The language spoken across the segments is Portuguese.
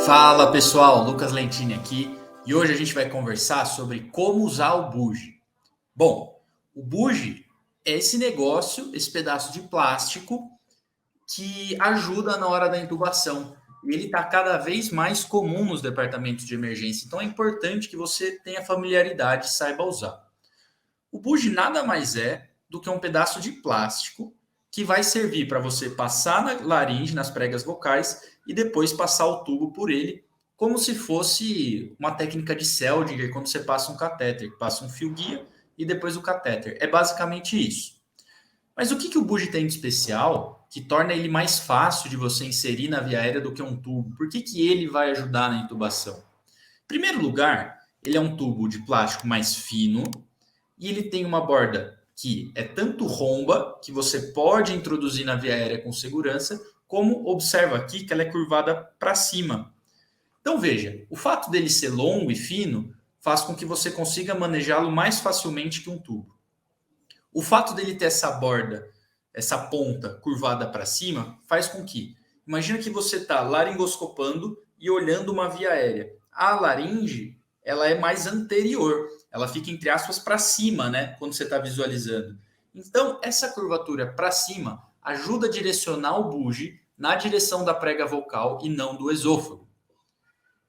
Fala pessoal, Lucas Lentini aqui e hoje a gente vai conversar sobre como usar o bugie. Bom, o bugie é esse negócio, esse pedaço de plástico que ajuda na hora da intubação. E ele está cada vez mais comum nos departamentos de emergência, então é importante que você tenha familiaridade e saiba usar. O bugie nada mais é do que um pedaço de plástico que vai servir para você passar na laringe, nas pregas vocais, e depois passar o tubo por ele, como se fosse uma técnica de Seldinger, quando você passa um catéter, passa um fio guia e depois o catéter. É basicamente isso. Mas o que o bugie tem de especial que torna ele mais fácil de você inserir na via aérea do que um tubo? Por que ele vai ajudar na intubação? Em primeiro lugar, ele é um tubo de plástico mais fino, e ele tem uma borda que é tanto romba, que você pode introduzir na via aérea com segurança, como observa aqui que ela é curvada para cima. Então veja, o fato dele ser longo e fino faz com que você consiga manejá-lo mais facilmente que um tubo. O fato dele ter essa borda, essa ponta curvada para cima, faz com que, imagina que você está laringoscopando e olhando uma via aérea. A laringe, ela é mais anterior, ela fica entre aspas para cima, né, quando você está visualizando. Então, essa curvatura para cima ajuda a direcionar o bugie na direção da prega vocal e não do esôfago.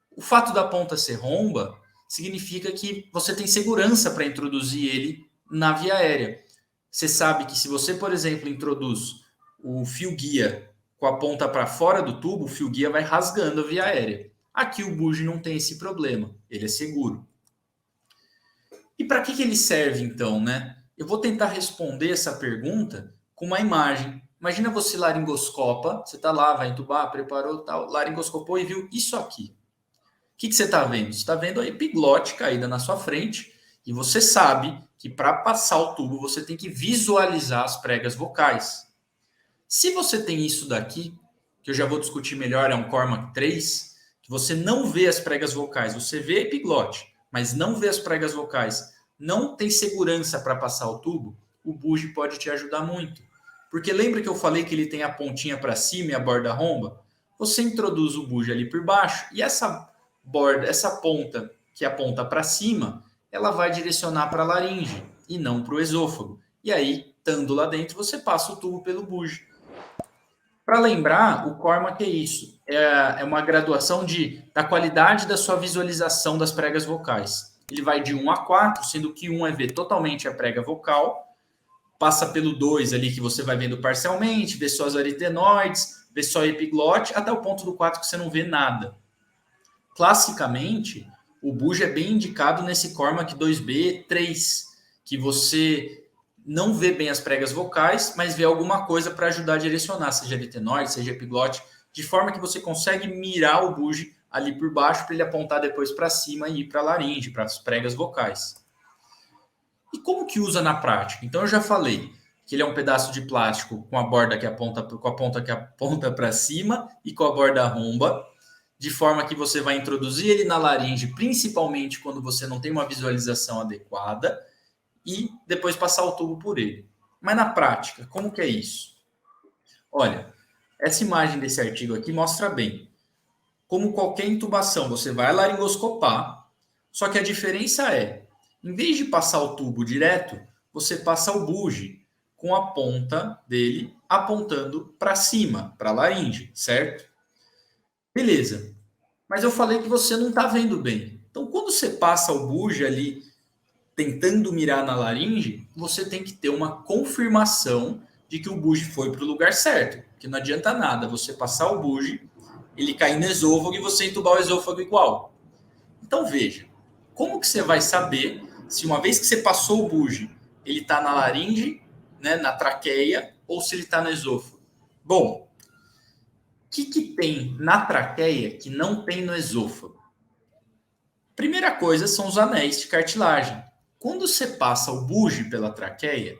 O fato da ponta ser romba significa que você tem segurança para introduzir ele na via aérea. Você sabe que se você, por exemplo, introduz o fio guia com a ponta para fora do tubo, o fio guia vai rasgando a via aérea. Aqui o bugie não tem esse problema, ele é seguro. E para que ele serve então, né? Eu vou tentar responder essa pergunta com uma imagem. Imagina você laringoscopa, você está lá, vai entubar, preparou tal, laringoscopou e viu isso aqui. O que você está vendo? Você está vendo a epiglote caída na sua frente e você sabe que para passar o tubo você tem que visualizar as pregas vocais. Se você tem isso daqui, que eu já vou discutir melhor, é um Cormac 3, que você não vê as pregas vocais, você vê a epiglote, mas não vê as pregas vocais, não tem segurança para passar o tubo, o bugie pode te ajudar muito. Porque lembra que eu falei que ele tem a pontinha para cima e a borda romba? Você introduz o bugie ali por baixo e essa borda, essa ponta que aponta para cima, ela vai direcionar para a laringe e não para o esôfago. E aí, estando lá dentro, você passa o tubo pelo bugie. Para lembrar, o Cormac é isso. É uma graduação da qualidade da sua visualização das pregas vocais. Ele vai de 1 a 4, sendo que 1 é ver totalmente a prega vocal, passa pelo 2 ali que você vai vendo parcialmente, vê só as aritenoides, vê só a epiglote, até o ponto do 4 que você não vê nada. Classicamente, o bugie é bem indicado nesse Cormac 2B 3, que você não vê bem as pregas vocais, mas vê alguma coisa para ajudar a direcionar, seja aritenoide, seja epiglote, de forma que você consegue mirar o bugie ali por baixo para ele apontar depois para cima e ir para a laringe, para as pregas vocais. E como que usa na prática? Então eu já falei que ele é um pedaço de plástico com a borda que aponta com a ponta que aponta para cima e com a borda romba, de forma que você vai introduzir ele na laringe, principalmente quando você não tem uma visualização adequada, e depois passar o tubo por ele. Mas na prática, como que é isso? Olha, essa imagem desse artigo aqui mostra bem. Como qualquer intubação, você vai laringoscopar, só que a diferença é, em vez de passar o tubo direto, você passa o bugie com a ponta dele apontando para cima, para a laringe, certo? Beleza. Mas eu falei que você não está vendo bem. Então, quando você passa o bugie ali tentando mirar na laringe, você tem que ter uma confirmação de que o bugie foi para o lugar certo. Porque não adianta nada você passar o bugie, ele cair no esôfago e você entubar o esôfago igual. Então veja, como que você vai saber se uma vez que você passou o bugie, ele está na laringe, né, na traqueia, ou se ele está no esôfago? Bom, o que tem na traqueia que não tem no esôfago? Primeira coisa são os anéis de cartilagem. Quando você passa o bugie pela traqueia,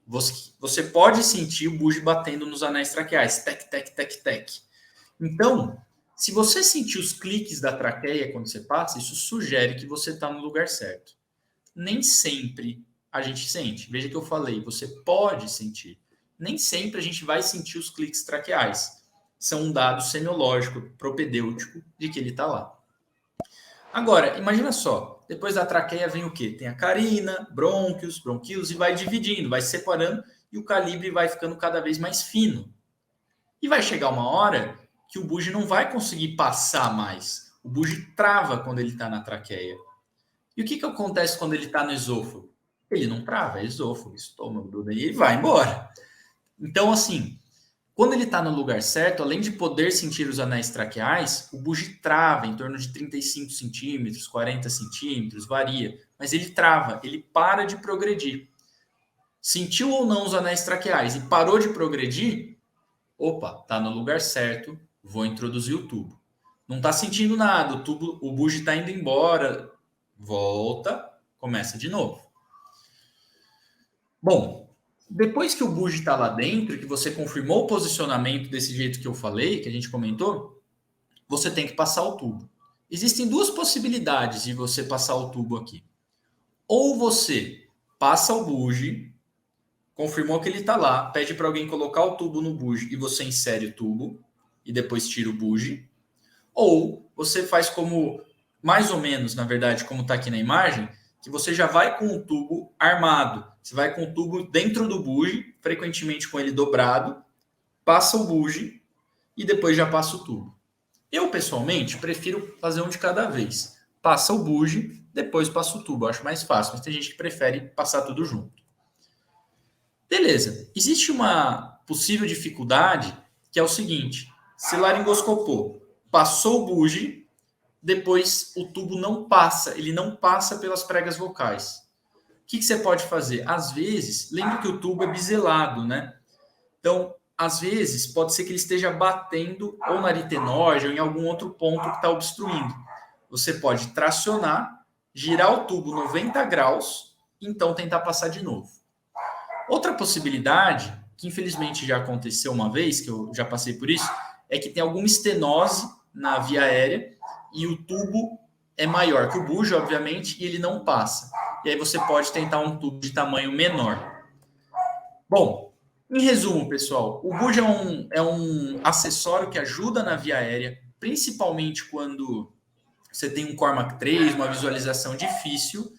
você pode sentir o bugie batendo nos anéis traqueais, tec, tec, tec, tec. Então, se você sentir os cliques da traqueia quando você passa, isso sugere que você está no lugar certo. Nem sempre a gente sente. Veja que eu falei, você pode sentir. Nem sempre a gente vai sentir os cliques traqueais. são um dado semiológico, propedêutico de que ele está lá. Agora, imagina só, depois da traqueia vem o quê? Tem a carina, brônquios, bronquíolos, e vai dividindo, vai se separando, e o calibre vai ficando cada vez mais fino. E vai chegar uma hora que o buge não vai conseguir passar mais. O buge trava quando ele está na traqueia. E o que acontece quando ele está no esôfago? Ele não trava, é esôfago, estômago, e ele vai embora. Então, assim, quando ele está no lugar certo, além de poder sentir os anéis traqueais, o buge trava em torno de 35 centímetros, 40 centímetros, varia. Mas ele trava, ele para de progredir. Sentiu ou não os anéis traqueais e parou de progredir? Opa, está no lugar certo, vou introduzir o tubo. Não está sentindo nada, o buge está indo embora, volta, começa de novo. Bom, depois que o buge está lá dentro, que você confirmou o posicionamento desse jeito que eu falei, que a gente comentou, você tem que passar o tubo. Existem duas possibilidades de você passar o tubo aqui. Ou você passa o buge, confirmou que ele está lá, pede para alguém colocar o tubo no buge e você insere o tubo e depois tira o buge. Ou você faz como, mais ou menos, na verdade, como está aqui na imagem, que você já vai com o tubo armado. Você vai com o tubo dentro do buge, frequentemente com ele dobrado, passa o buge e depois já passa o tubo. Eu, pessoalmente, prefiro fazer um de cada vez. Passa o buge, depois passa o tubo. Eu acho mais fácil, mas tem gente que prefere passar tudo junto. Beleza. Existe uma possível dificuldade que é o seguinte. Se laringoscopou, passou o buge, depois o tubo não passa, ele não passa pelas pregas vocais. O que você pode fazer? Às vezes, lembra que o tubo é biselado, né? Então, às vezes, pode ser que ele esteja batendo ou na aritenoide ou em algum outro ponto que está obstruindo. Você pode tracionar, girar o tubo 90 graus, e então tentar passar de novo. Outra possibilidade, que infelizmente já aconteceu uma vez, que eu já passei por isso, é que tem alguma estenose na via aérea e o tubo é maior que o buge, obviamente, e ele não passa. E aí você pode tentar um tubo de tamanho menor. Bom, em resumo, pessoal, o buge é um acessório que ajuda na via aérea, principalmente quando você tem um Cormac 3, uma visualização difícil,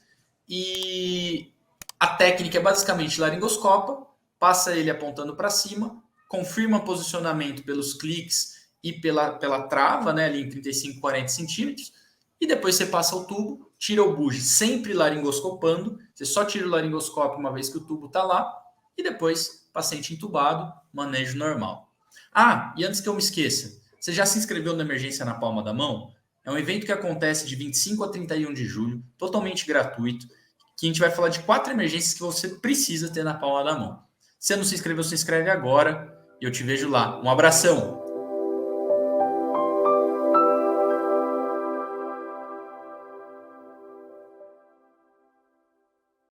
e a técnica é basicamente laringoscopa, passa ele apontando para cima, confirma posicionamento pelos cliques e pela trava, né, ali em 35, 40 centímetros, e depois você passa o tubo, tira o buge, sempre laringoscopando, você só tira o laringoscópio uma vez que o tubo está lá, e depois paciente entubado, manejo normal. Ah, e antes que eu me esqueça, você já se inscreveu na Emergência na Palma da Mão? É um evento que acontece de 25 a 31 de julho, totalmente gratuito, que a gente vai falar de 4 emergências que você precisa ter na palma da mão. Se você não se inscreveu, se inscreve agora e eu te vejo lá. Um abração!